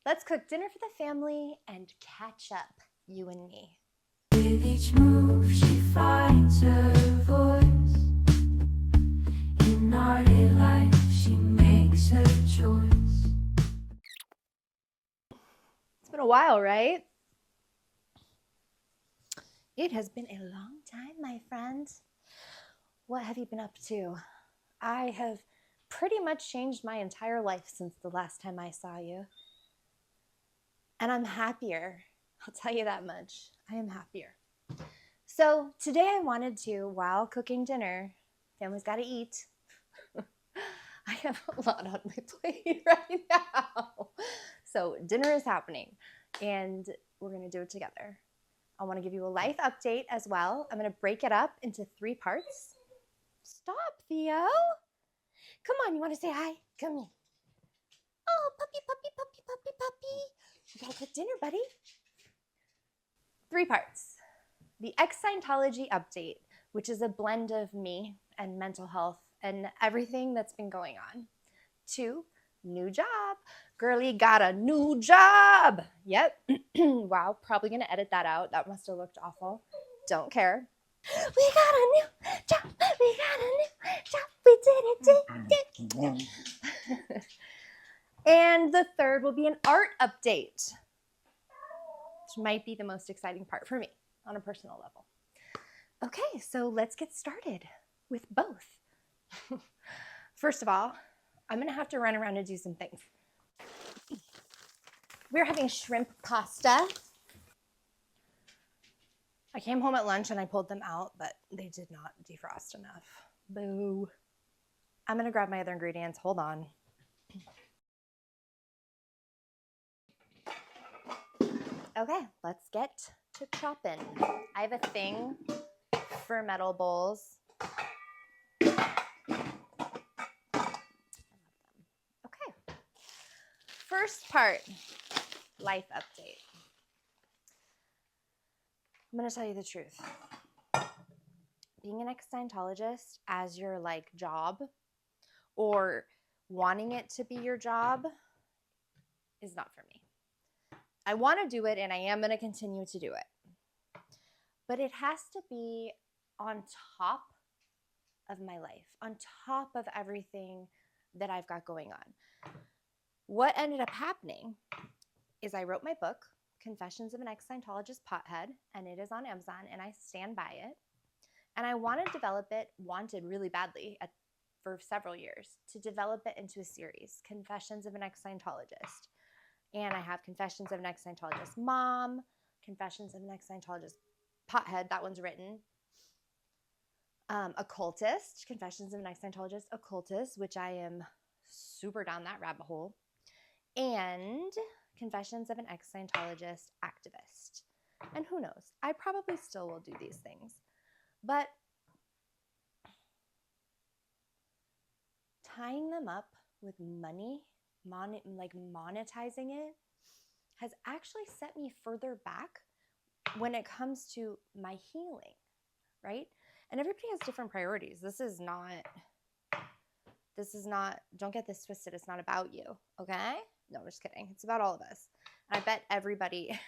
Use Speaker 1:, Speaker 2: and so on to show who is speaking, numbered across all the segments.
Speaker 1: Let's cook dinner for the family and catch up, you and me.
Speaker 2: With each move she finds her voice. In our life she makes her choice.
Speaker 1: It's been a while, right? It has been a long time, my friend. What have you been up to? I have pretty much changed my entire life since the last time I saw you. And I'm happier. I'll tell you that much. I am happier. So today I wanted to, while cooking dinner, family's got to eat. I have a lot on my plate right now. So dinner is happening and we're going to do it together. I want to give you a life update as well. I'm going to break it up into 3 parts. Stop, Theo. Come on, you want to say hi? Come here. Oh, puppy, puppy, puppy, puppy, puppy. You got to cook dinner, buddy. 3 parts. The ex-Scientology update, which is a blend of me and mental health and everything that's been going on. 2, new job. Girlie got a new job. Yep. Wow, probably going to edit that out. That must have looked awful. Don't care. We got a new job. We got a new job. We did it. And the 3rd will be an art update, which might be the most exciting part for me on a personal level. Okay, so let's get started with both. First of all, I'm going to have to run around and do some things. We're having shrimp pasta. I came home at lunch and I pulled them out, but they did not defrost enough. Boo. I'm going to grab my other ingredients. Hold on. Okay, let's get to chopping. I have a thing for metal bowls. I love them. Okay. First part, life update. I'm going to tell you the truth. Being an ex-Scientologist as your job or wanting it to be your job is not for me. I want to do it and I am going to continue to do it. But it has to be on top of my life, on top of everything that I've got going on. What ended up happening is I wrote my book, Confessions of an Ex-Scientologist Pothead, and it is on Amazon, and I stand by it. And I wanted really badly for several years to develop it into a series, Confessions of an Ex-Scientologist. And I have Confessions of an Ex-Scientologist Mom, Confessions of an Ex-Scientologist Pothead, that one's written. Occultist, Confessions of an Ex-Scientologist Occultist, which I am super down that rabbit hole. And Confessions of an Ex-Scientologist Activist. And who knows, I probably still will do these things. But tying them up with money, monetizing it, has actually set me further back when it comes to my healing, right? And everybody has different priorities. This is not, don't get this twisted. It's not about you, okay? No, I'm just kidding. It's about all of us. And I bet everybody,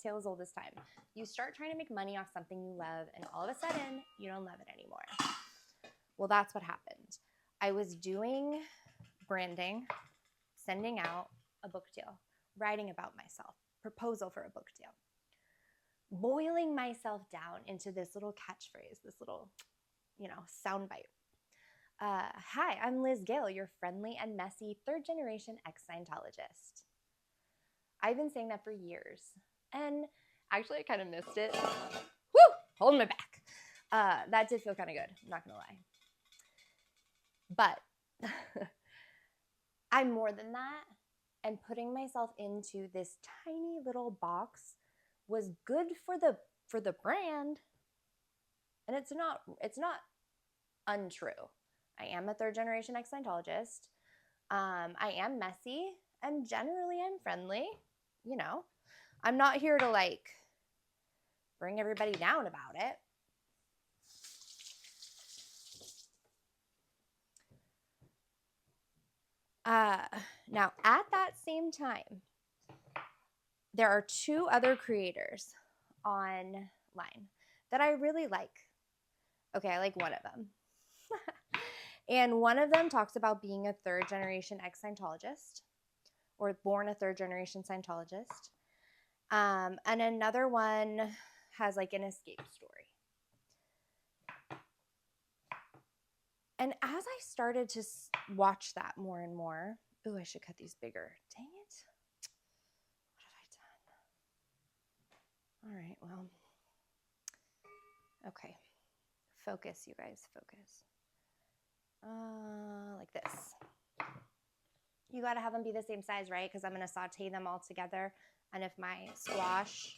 Speaker 1: tale as old as time. You start trying to make money off something you love, and all of a sudden, you don't love it anymore. Well, that's what happened. I was doing branding, sending out a book deal, writing about myself, proposal for a book deal, boiling myself down into this little catchphrase, this little, soundbite. Hi, I'm Liz Gale, your friendly and messy 3rd-generation ex-Scientologist. I've been saying that for years, and actually I kind of missed it. Woo! Holding my back. That did feel kind of good, I'm not going to lie. But I'm more than that, and putting myself into this tiny little box was good for the brand, and it's not untrue. I am a 3rd-generation ex-Scientologist. I am messy, and generally I'm friendly. I'm not here to bring everybody down about it. Now, at that same time, there are 2 other creators online that I really like. Okay, I like one of them. And one of them talks about being a 3rd generation ex-Scientologist, or born a 3rd generation Scientologist. And another one has like an escape story. And as I started to watch that more and more, ooh, I should cut these bigger. Dang it. What have I done? All right, well, okay. Focus, you guys, focus. Like this. You got to have them be the same size, right? Because I'm going to saute them all together. And if my squash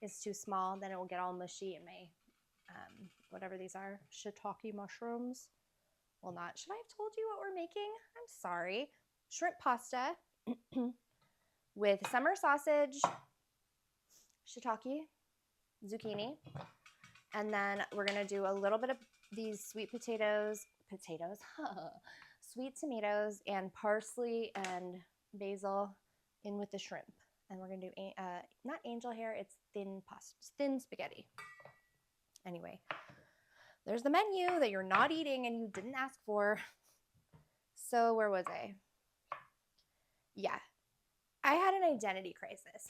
Speaker 1: is too small, then it will get all mushy in my, whatever these are, shiitake mushrooms. Well, not. Should I have told you what we're making? I'm sorry. Shrimp pasta with summer sausage, shiitake, zucchini. And then we're going to do a little bit of these sweet sweet tomatoes, and parsley and basil in with the shrimp. And we're going to do, not angel hair, it's thin spaghetti. Anyway, there's the menu that you're not eating and you didn't ask for. So where was I? Yeah, I had an identity crisis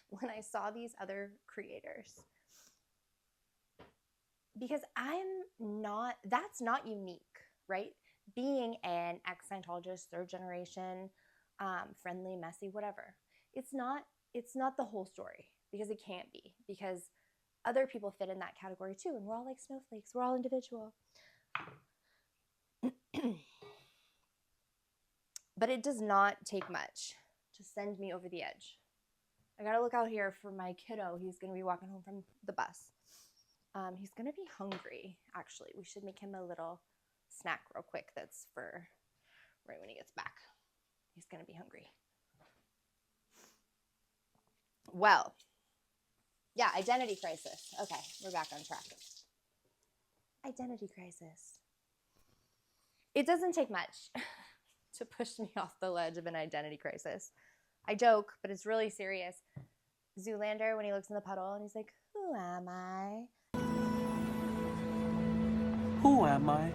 Speaker 1: when I saw these other creators. Because that's not unique, right? Being an ex-Scientologist, 3rd generation, friendly, messy, whatever. It's not the whole story, because it can't be, because other people fit in that category too, and we're all like snowflakes. We're all individual. But it does not take much to send me over the edge. I gotta look out here for my kiddo. He's gonna be walking home from the bus. He's gonna be hungry, actually. We should make him a little snack real quick that's for right when he gets back. He's gonna be hungry. Well, yeah, identity crisis. Okay, we're back on track. Identity crisis. It doesn't take much to push me off the ledge of an identity crisis. I joke, but it's really serious. Zoolander, when he looks in the puddle and he's like, who am I?
Speaker 3: Who am I?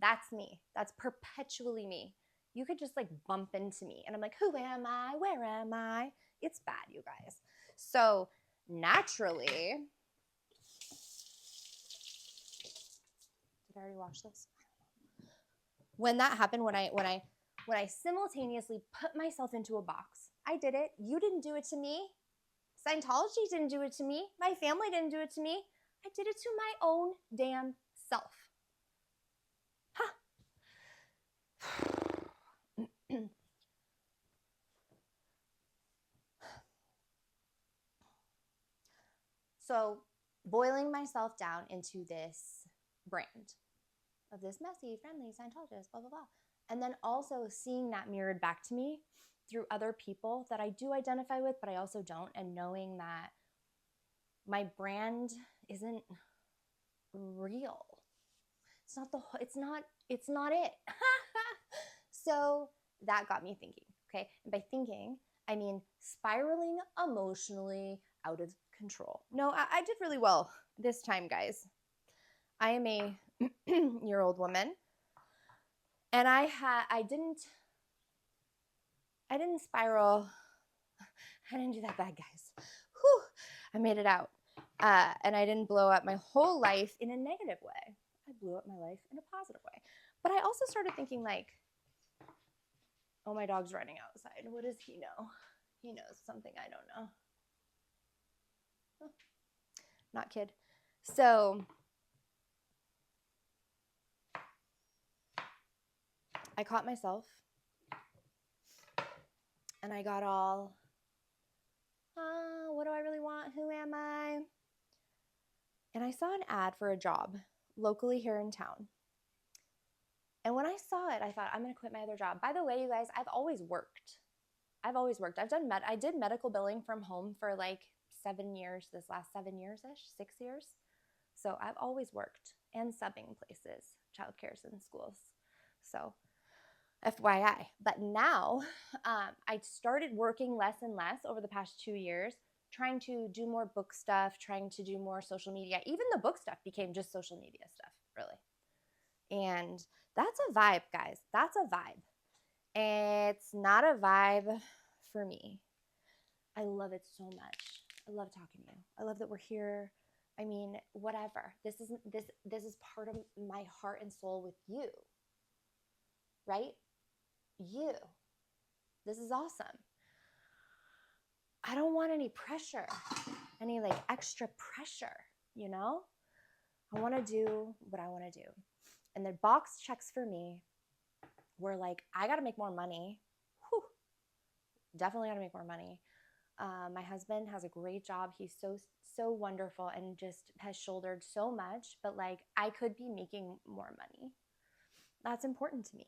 Speaker 1: That's me. That's perpetually me. You could just like bump into me and I'm like, who am I? Where am I? It's bad, you guys. So naturally, did I already watch this? When that happened, when I simultaneously put myself into a box, I did it. You didn't do it to me. Scientology didn't do it to me. My family didn't do it to me. I did it to my own damn self. Huh. So boiling myself down into this brand of this messy, friendly Scientologist, blah, blah, blah. And then also seeing that mirrored back to me through other people that I do identify with, but I also don't. And knowing that my brand isn't real. It's not it. So that got me thinking, okay? And by thinking, I mean spiraling emotionally out of control. No, I did really well this time, guys. I am a year-old woman, and I didn't spiral. I didn't do that bad, guys. Whew, I made it out. And I didn't blow up my whole life in a negative way. I blew up my life in a positive way. But I also started thinking like, oh, my dog's running outside. What does he know? He knows something I don't know. Huh. Not kid. So I caught myself and I got all, what do I really want? Who am I? And I saw an ad for a job locally here in town. And when I saw it, I thought, I'm going to quit my other job. By the way, you guys, I've always worked. I did medical billing from home for like 7 years, this last 7 years-ish, 6 years. So I've always worked, and subbing places, childcares and schools. So FYI. But now I started working less and less over the past 2 years, trying to do more book stuff, trying to do more social media. Even the book stuff became just social media stuff, really. And that's a vibe, guys. That's a vibe. It's not a vibe for me. I love it so much. I love talking to you. I love that we're here. I mean, whatever. This is part of my heart and soul with you. Right? You. This is awesome. I don't want any pressure, any like extra pressure, you know? I want to do what I want to do. And the box checks for me were like, I got to make more money. Whew. Definitely got to make more money. My husband has a great job. He's so wonderful and just has shouldered so much, but like I could be making more money. That's important to me.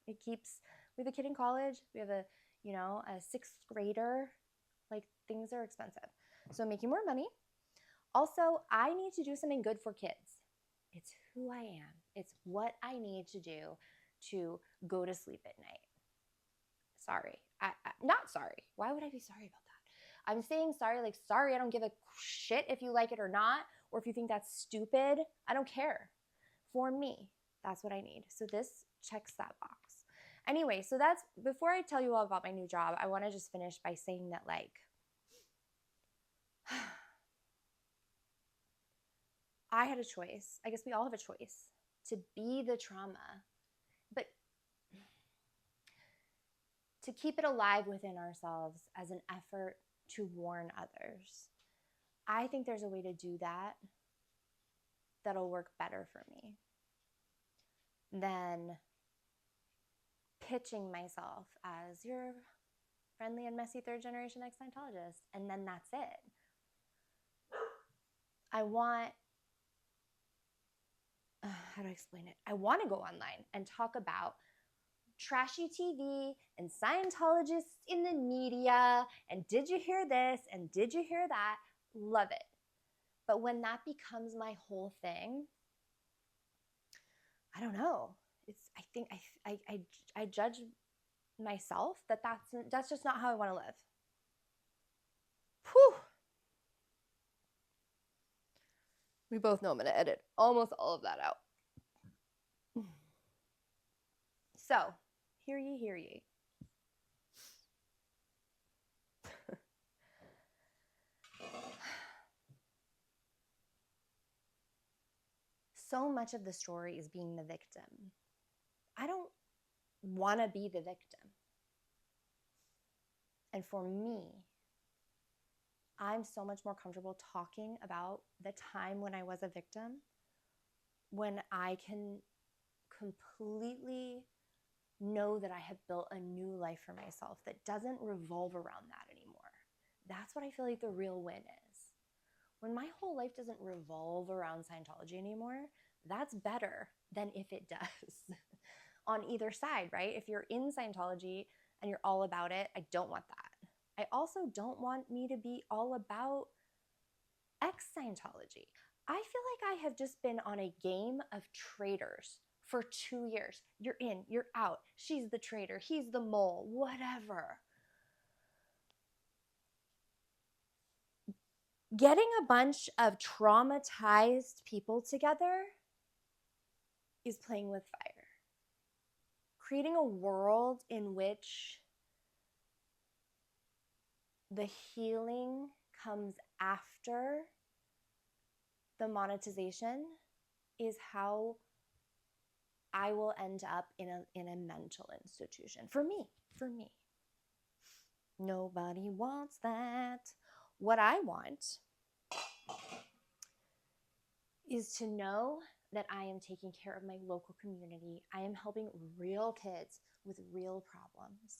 Speaker 1: It keeps, we have a kid in college. We have a 6th grader. Like things are expensive. So making more money. Also, I need to do something good for kids. It's who I am. It's what I need to do to go to sleep at night. Sorry. Not sorry. Why would I be sorry about that? I'm saying sorry, like, sorry, I don't give a shit if you like it or not, or if you think that's stupid. I don't care. For me, that's what I need. So this checks that box. Anyway, so that's, before I tell you all about my new job, I want to just finish by saying that, like, I had a choice. I guess we all have a choice to be the trauma, but to keep it alive within ourselves as an effort to warn others. I think there's a way to do that that'll work better for me than pitching myself as your friendly and messy 3rd generation ex-Scientologist, and then that's it. I want, how do I explain it? I want to go online and talk about trashy TV and Scientologists in the media, and did you hear this and did you hear that? Love it. But when that becomes my whole thing, I don't know. I think I judge myself that's just not how I want to live. Whew. We both know I'm going to edit almost all of that out. So, hear ye, hear ye. So much of the story is being the victim. I don't want to be the victim. And for me, I'm so much more comfortable talking about the time when I was a victim, when I can completely know that I have built a new life for myself that doesn't revolve around that anymore. That's what I feel like the real win is. When my whole life doesn't revolve around Scientology anymore, that's better than if it does. On either side, right? If you're in Scientology and you're all about it, I don't want that. I also don't want me to be all about ex-Scientology. I feel like I have just been on a game of traitors for 2 years. You're in, you're out. She's the traitor, he's the mole, whatever. Getting a bunch of traumatized people together is playing with fire. Creating a world in which the healing comes after the monetization is how I will end up in a mental institution. For me. Nobody wants that. What I want is to know that I am taking care of my local community. I am helping real kids with real problems.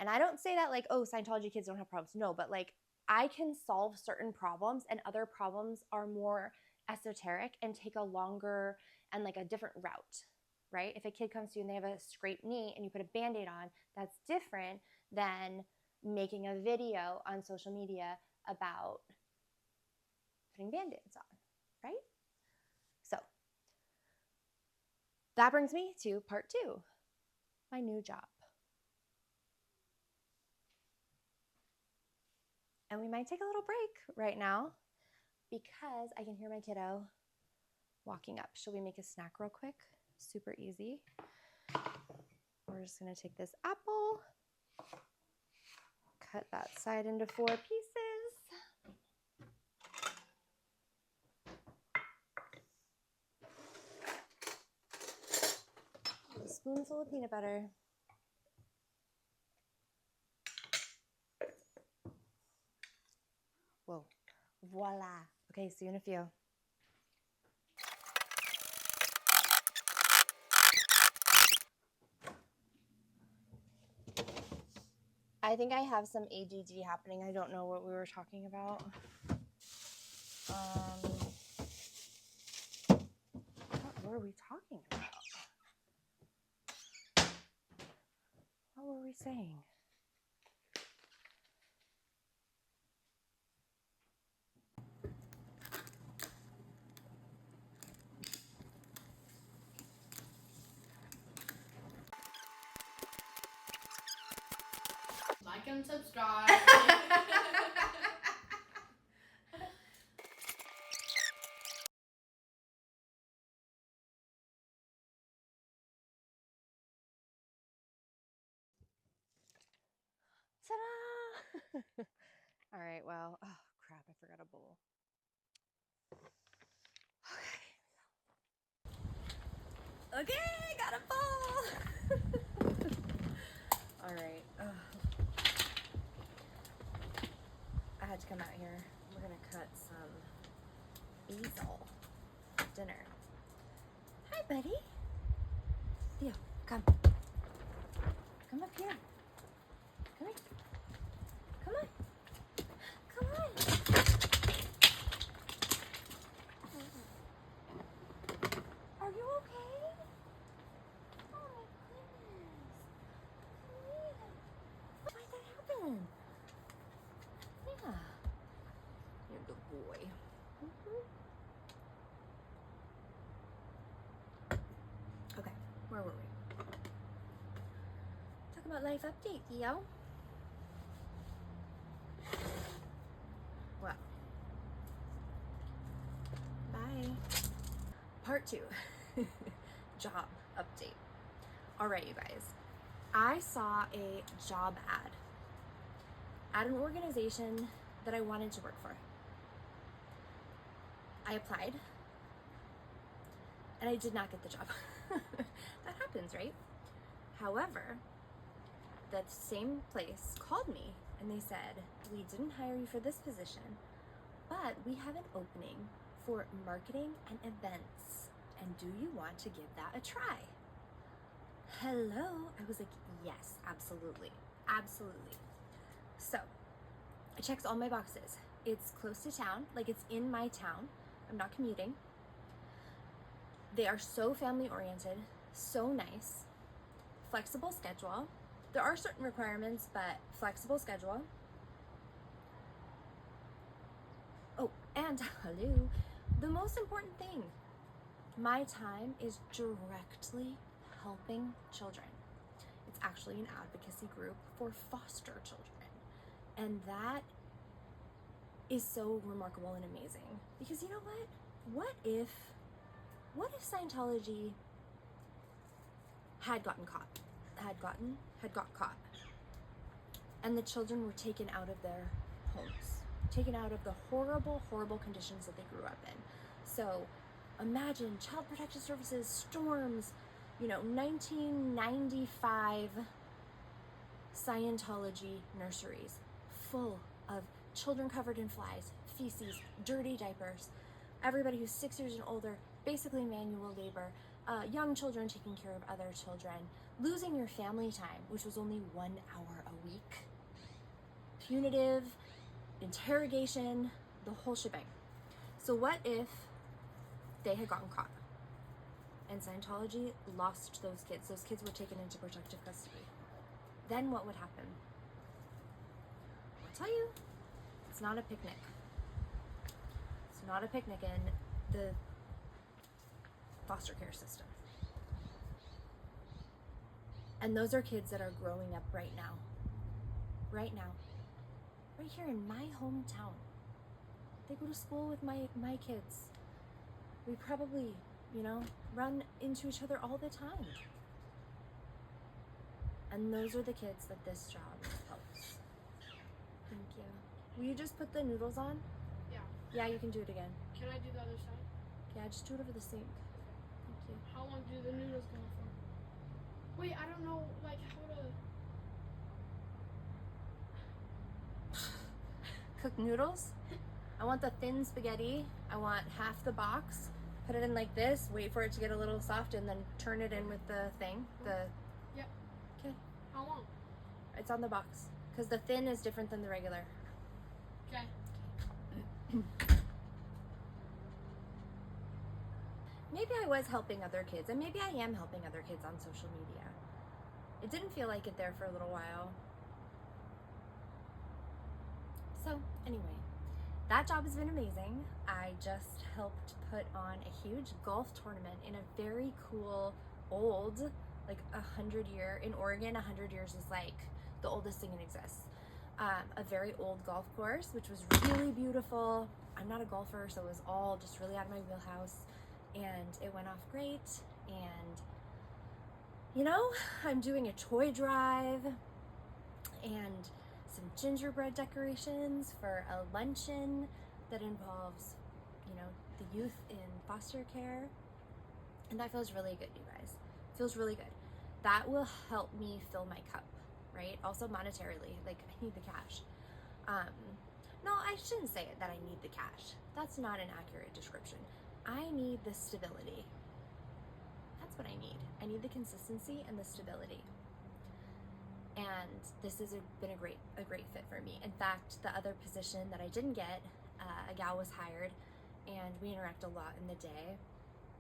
Speaker 1: And I don't say that like, oh, Scientology kids don't have problems. No, but like I can solve certain problems and other problems are more esoteric and take a longer and like a different route, right? If a kid comes to you and they have a scraped knee and you put a Band-Aid on, that's different than making a video on social media about putting Band-Aids on, right? So that brings me to part 2. my new job. And we might take a little break right now because I can hear my kiddo walking up. Should we make a snack real quick? Super easy. We're just gonna take this apple, cut that side into 4 pieces. A spoonful of peanut butter. Whoa, voila. Okay, see you in a few. I think I have some ADD happening. I don't know what we were talking about. What were we talking about? What were we saying?
Speaker 4: Like and subscribe.
Speaker 1: Ta-da! All right, well, oh crap, I forgot a bowl. Okay, got a bowl. All right. I had to come out here. We're gonna cut some basil for dinner. Hi, buddy. Theo, come. Come up here. Come here. Come on. Come on. Are you okay? Oh my goodness. Why did that happen? Yeah. You're a good boy. Okay, where were we? Talk about life update, Theo. Well, bye. Part 2. Job update. All right, you guys. I saw a job ad at an organization that I wanted to work for. I applied and I did not get the job. That happens, right? However, that same place called me and they said, we didn't hire you for this position, but we have an opening for marketing and events. And do you want to give that a try? Hello. I was like, yes, absolutely. Absolutely. So it checks all my boxes. It's close to town, like it's in my town. I'm not commuting. They are so family oriented, so nice, flexible schedule. There are certain requirements, but flexible schedule. Oh, and hello, the most important thing, my time is directly helping children. It's actually an advocacy group for foster children. And that is so remarkable and amazing. Because you know what? What if Scientology had got caught, and the children were taken out of their homes, taken out of the horrible, horrible conditions that they grew up in. So imagine Child Protective Services storms, 1995 Scientology nurseries full of children covered in flies, feces, dirty diapers, everybody who's 6 years and older, basically manual labor, young children taking care of other children, losing your family time, which was only 1 hour a week, punitive, interrogation, the whole shebang. So what if they had gotten caught and Scientology lost those kids? Those kids were taken into protective custody. Then what would happen? I'll tell you, it's not a picnic. It's not a picnic in the foster care system. And those are kids that are growing up right now. Right now. Right here in my hometown. They go to school with my kids. We probably, run into each other all the time. And those are the kids that this job helps. Thank you. Will you just put the noodles on?
Speaker 4: Yeah.
Speaker 1: Yeah, you can do it again.
Speaker 4: Can I do the other side?
Speaker 1: Yeah, just do it over the sink. Thank you.
Speaker 4: How long do the noodles go for? Wait, I don't know, like, how to...
Speaker 1: Cook noodles. I want the thin spaghetti. I want half the box. Put it in like this, wait for it to get a little soft, and then turn it in with the thing.
Speaker 4: Yep.
Speaker 1: Okay.
Speaker 4: How long?
Speaker 1: It's on the box. Because the thin is different than the regular.
Speaker 4: Okay.
Speaker 1: Maybe I was helping other kids, and maybe I am helping other kids on social media. It didn't feel like it there for a little while. So, anyway, that job has been amazing. I just helped put on a huge golf tournament in a very cool, old, like 100-year, in Oregon, 100 years is like the oldest thing that exists. A very old golf course, which was really beautiful. I'm not a golfer, so it was all just really out of my wheelhouse. And it went off great. And, I'm doing a toy drive and some gingerbread decorations for a luncheon that involves, the youth in foster care. And that feels really good, you guys. It feels really good. That will help me fill my cup, right? Also monetarily, like I need the cash. No, I shouldn't say it that I need the cash. That's not an accurate description. I need the stability. That's what I need. I need the consistency and the stability. And this has been a great fit for me. In fact, the other position that I didn't get, a gal was hired, and we interact a lot in the day,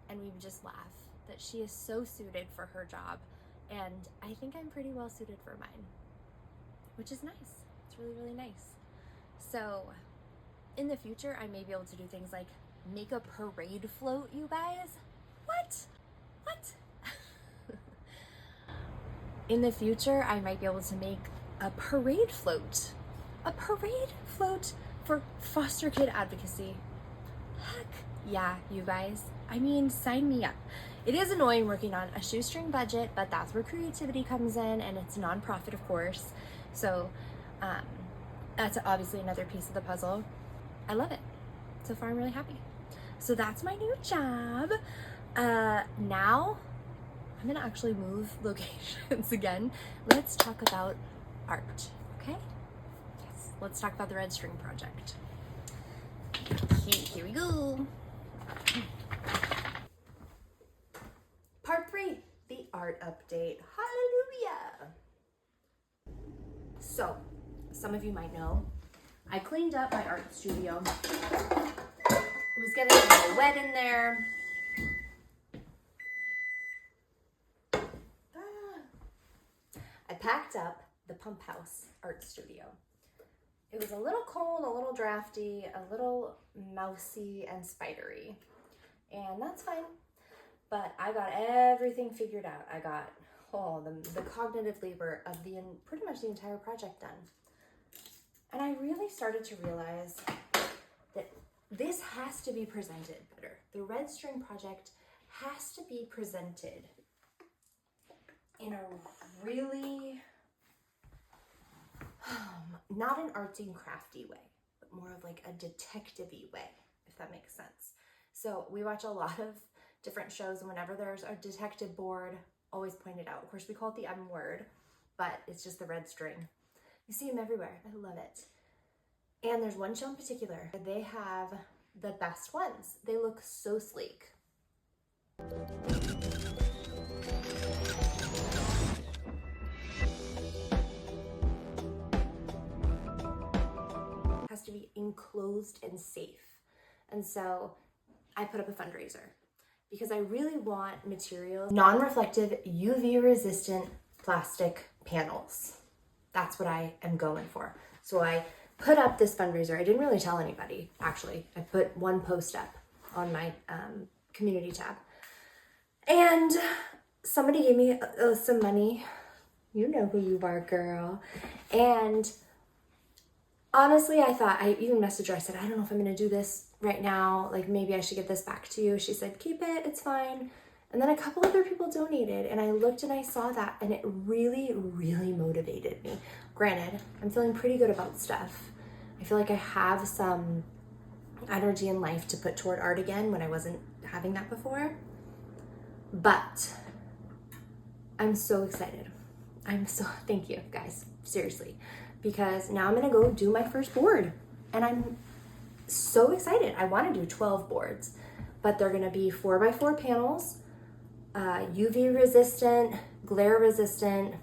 Speaker 1: and we just laugh that she is so suited for her job, and I think I'm pretty well suited for mine, which is nice. It's really, really nice. So in the future, I may be able to do things like make a parade float, you guys. What? In the future, I might be able to make a parade float. A parade float for foster kid advocacy. Heck yeah, you guys. I mean, sign me up. It is annoying working on a shoestring budget, but that's where creativity comes in, and it's nonprofit, of course. So that's obviously another piece of the puzzle. I love it. So far, I'm really happy. So that's my new job. Now, I'm gonna actually move locations again. Let's talk about art, okay? Yes, let's talk about the Red String Project. Okay, here we go. Part 3, the art update. Hallelujah! So, some of you might know, I cleaned up my art studio. It was getting a little wet in there. I packed up the Pump House art studio. It was a little cold, a little drafty, a little mousy and spidery. And that's fine. But I got everything figured out. I got the cognitive labor of pretty much the entire project done. And I really started to realize that this has to be presented better. The Red String Project has to be presented in a really, not an artsy and crafty way, but more of like a detective-y way, if that makes sense. So we watch a lot of different shows, and whenever there's a detective board, always point it out. Of course, we call it the M word, but it's just the red string. You see them everywhere. I love it. And there's one show in particular. They have the best ones. They look so sleek. Has to be enclosed and safe. And so I put up a fundraiser because I really want materials, non-reflective, UV resistant plastic panels. That's what I am going for. So I put up this fundraiser. I didn't really tell anybody, actually. I put one post up on my community tab. And somebody gave me some money You know who you are, girl. And honestly, I even messaged her. I said, I don't know if I'm going to do this right now. Like, maybe I should get this back to you. She said, keep it. It's fine. And then a couple other people donated. And I looked and I saw that. And it really, really motivated me. Granted, I'm feeling pretty good about stuff. I feel like I have some energy in life to put toward art again when I wasn't having that before. But I'm so excited. Thank you guys, seriously, because now I'm gonna go do my first board and I'm so excited. I wanna do 12 boards, but they're gonna be 4x4 panels, UV resistant, glare resistant,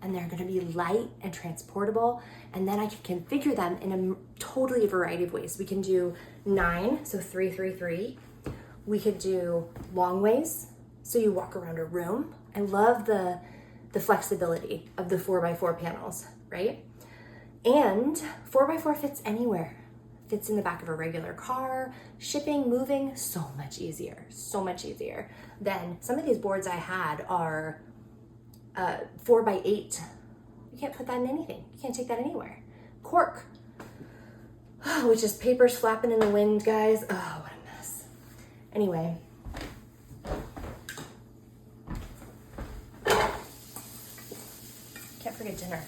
Speaker 1: and they're gonna be light and transportable. And then I can configure them in a totally variety of ways. We can do 9, so 3, 3, 3. We could do long ways, so you walk around a room. I love the flexibility of the 4x4 panels, right? And 4x4 fits anywhere. Fits in the back of a regular car, shipping, moving, so much easier than some of these boards I had are 4x8. You can't put that in anything. You can't take that anywhere. Cork, which is papers flapping in the wind, guys. Oh, what a mess. Anyway. Can't forget dinner.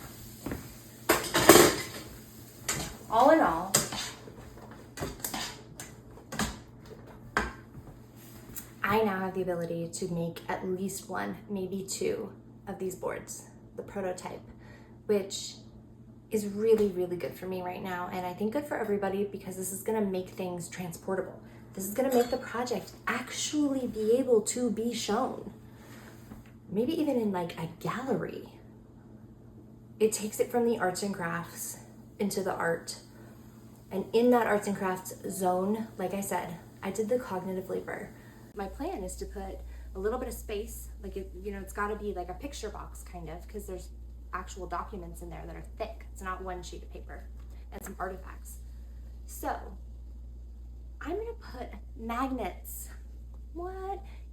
Speaker 1: All in all, I now have the ability to make at least one, maybe 2 of these boards, the prototype, which is really, really good for me right now. And I think good for everybody because this is gonna make things transportable. This is gonna make the project actually be able to be shown. Maybe even in like a gallery. It takes it from the arts and crafts into the art. And in that arts and crafts zone, like I said, I did the cognitive labor. My plan is to put a little bit of space, like it's gotta be like a picture box kind of, because there's actual documents in there that are thick. It's not one sheet of paper, and some artifacts. So I'm gonna put magnets,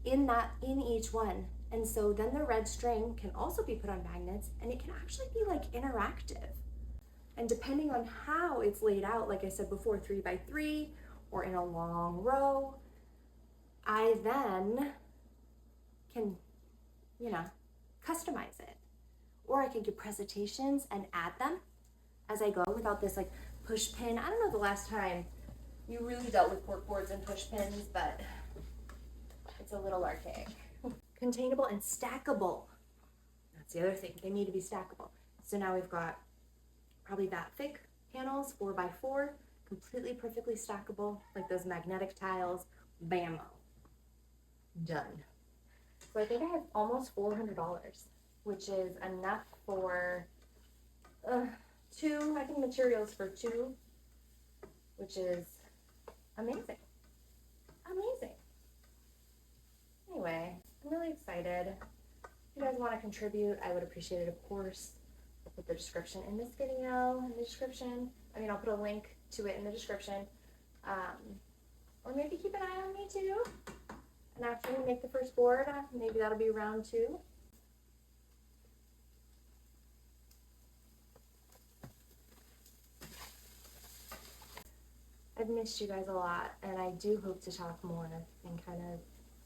Speaker 1: in each one. And so then the red string can also be put on magnets and it can actually be like interactive. And depending on how it's laid out, like I said before, 3x3 or in a long row, I then can, customize it. Or I could give presentations and add them as I go without this like push pin. I don't know the last time you really dealt with cork boards and push pins, but it's a little archaic. Containable and stackable. That's the other thing. They need to be stackable. So now we've got probably that thick panels, 4x4, completely perfectly stackable, like those magnetic tiles. Bammo. Done. So I think I have almost $400, which is enough for 2, I think materials for 2, which is amazing. Amazing. Anyway, I'm really excited. If you guys want to contribute, I would appreciate it, of course. I'll put the description in this video, in the description. I'll put a link to it in the description. Or maybe keep an eye on me too. And after we make the first board, maybe that'll be round 2. I've missed you guys a lot, and I do hope to talk more and kind of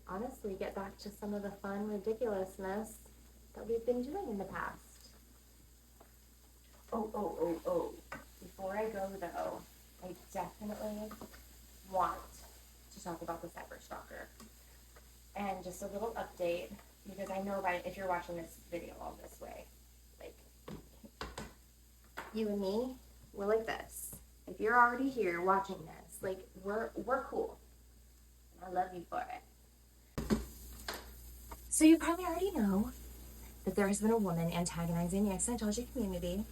Speaker 1: honestly get back to some of the fun ridiculousness that we've been doing in the past. Oh. Before I go though, I definitely want to talk about the Cyberstalker. And just a little update, because I know if you're watching this video all this way, like, you and me, we're like this. If you're already here watching this, like, we're cool. I love you for it. So you probably already know that there has been a woman antagonizing the ex-Scientology community.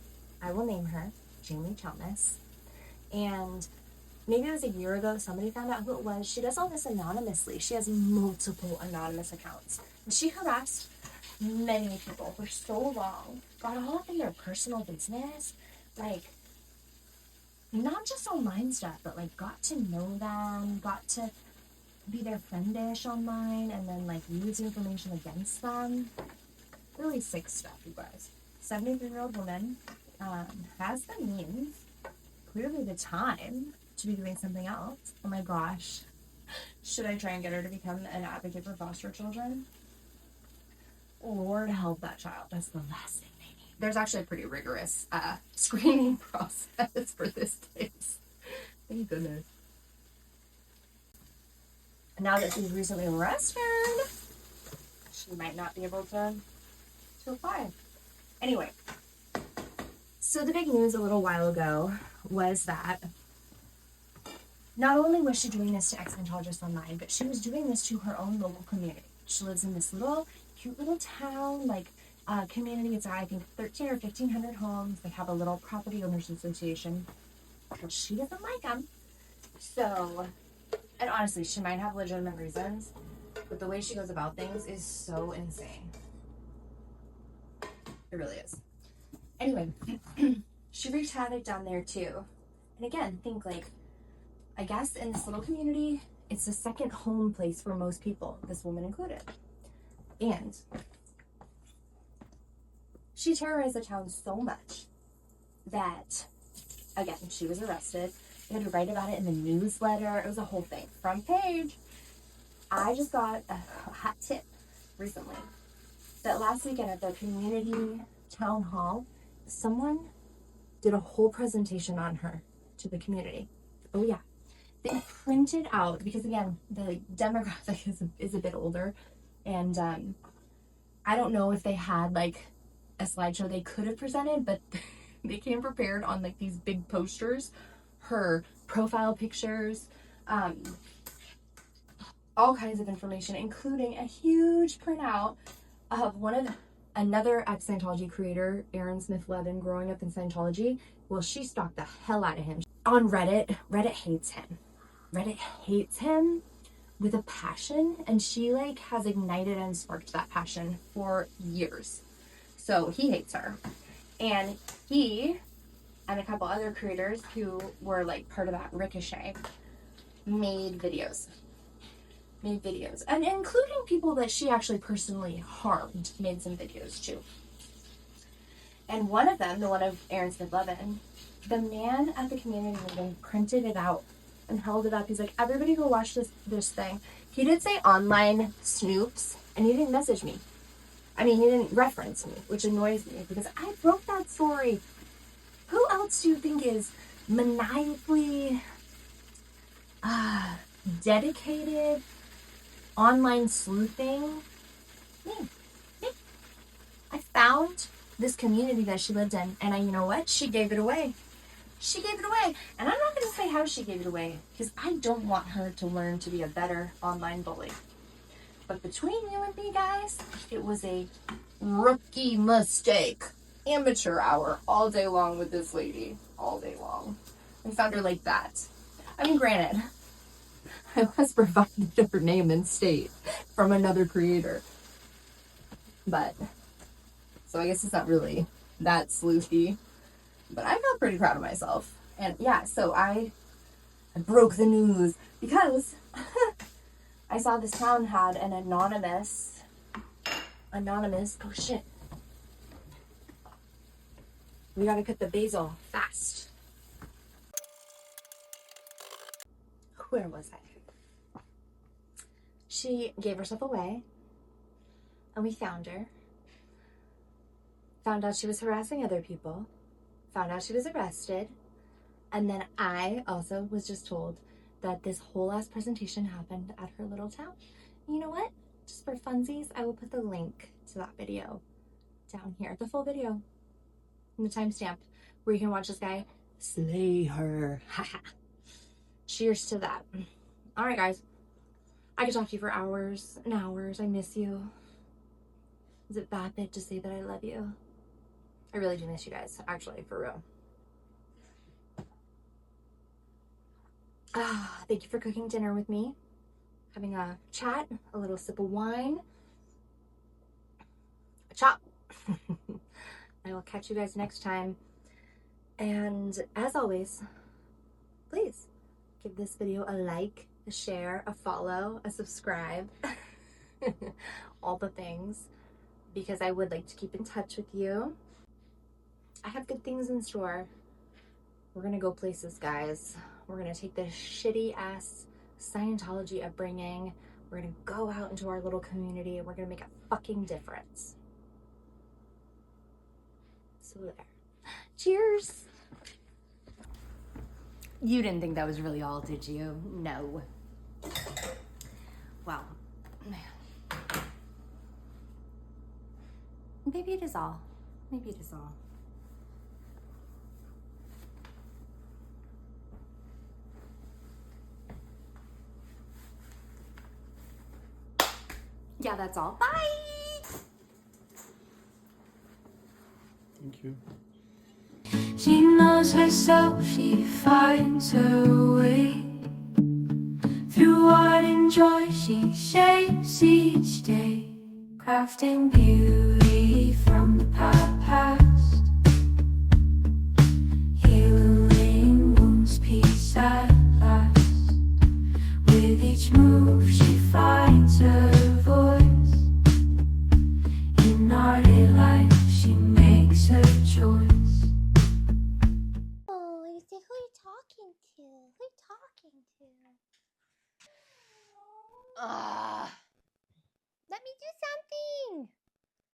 Speaker 1: I will name her Jamie Chalmers. And maybe it was a year ago, somebody found out who it was. She does all this anonymously. She has multiple anonymous accounts. And she harassed many people for so long, got all up in their personal business, like, not just online stuff, but like got to know them, got to be their friendish online, and then like use information against them. Really sick stuff, you guys. 73-year-old woman has the means, clearly the time, to be doing something else. Oh my gosh. Should I try and get her to become an advocate for foster children? Lord help that child. That's the last thing they need. There's actually a pretty rigorous screening process for this case. Thank goodness. Now that she's recently arrested, she might not be able to apply. Anyway, so the big news a little while ago was that not only was she doing this to ex-Scientologists online, but she was doing this to her own local community. She lives in this little, cute little town, like, community. It's, I think, 13 or 1,500 homes. They have a little property owners association. But she doesn't like them. So, and honestly, she might have legitimate reasons, but the way she goes about things is so insane. It really is. Anyway, she wreaked havoc down there too. And again, think like, I guess in this little community, it's the second home place for most people, this woman included. And she terrorized the town so much that, again, she was arrested. They had to write about it in the newsletter. It was a whole thing. Front page. I just got a hot tip recently that last weekend at the community town hall, someone did a whole presentation on her to the community. Oh yeah. They printed out, because again, the demographic is a bit older, and I don't know if they had like a slideshow they could have presented, but they came prepared on like these big posters, her profile pictures, all kinds of information, including a huge printout of another ex-Scientology creator, Aaron Smith Levin, growing up in Scientology. Well, she stalked the hell out of him on Reddit. Reddit hates him. Reddit hates him with a passion, and she like has ignited and sparked that passion for years. So he hates her, and he and a couple other creators who were like part of that ricochet made videos, and including people that she actually personally harmed, made some videos too. And one of them, the one of Aaron Smith Levin, the man at the community meeting printed it out and held it up. He's like, everybody go watch this thing. He did say online snoops, and he didn't message me. I mean, he didn't reference me, which annoys me because I broke that story. Who else do you think is maniacally dedicated online sleuthing? Me. I found this community that she lived in, and you know what? She gave it away. And I'm not going to say how she gave it away, because I don't want her to learn to be a better online bully. But between you and me, guys, it was a rookie mistake. Amateur hour all day long with this lady. All day long. I found her like that. I mean, granted, I was provided her name and state from another creator. But, so I guess it's not really that sleuthy. But I felt pretty proud of myself. And yeah, so I broke the news because I saw this town had an anonymous, oh shit. We gotta cut the basil fast. Where was I? She gave herself away, and we found her. Found out she was harassing other people. Found out she was arrested. And then I also was just told that this whole ass presentation happened at her little town. You know what? Just for funsies, I will put the link to that video down here. The full video. And the timestamp where you can watch this guy slay her. Cheers to that. All right, guys. I could talk to you for hours and hours. I miss you. Is it bad to say that I love you? I really do miss you guys, actually, for real. Thank you for cooking dinner with me, having a chat, a little sip of wine, a chop. I will catch you guys next time. And as always, please give this video a like, a share, a follow, a subscribe, all the things, because I would like to keep in touch with you. I have good things in store. We're gonna go places, guys. We're gonna take this shitty ass Scientology upbringing. We're gonna go out into our little community and we're gonna make a fucking difference. So there. Cheers! You didn't think that was really all, did you? No. Well, maybe it is all. Maybe it is all. Yeah, that's all. Bye!
Speaker 3: Thank you.
Speaker 2: She knows herself, she finds her way. Through art and joy, she shapes each day, crafting beauty from the past, healing wounds, peace at last. With each move, she finds her voice. In art life, she makes her choice.
Speaker 1: Oh, you think who you talking to? Who you talking to?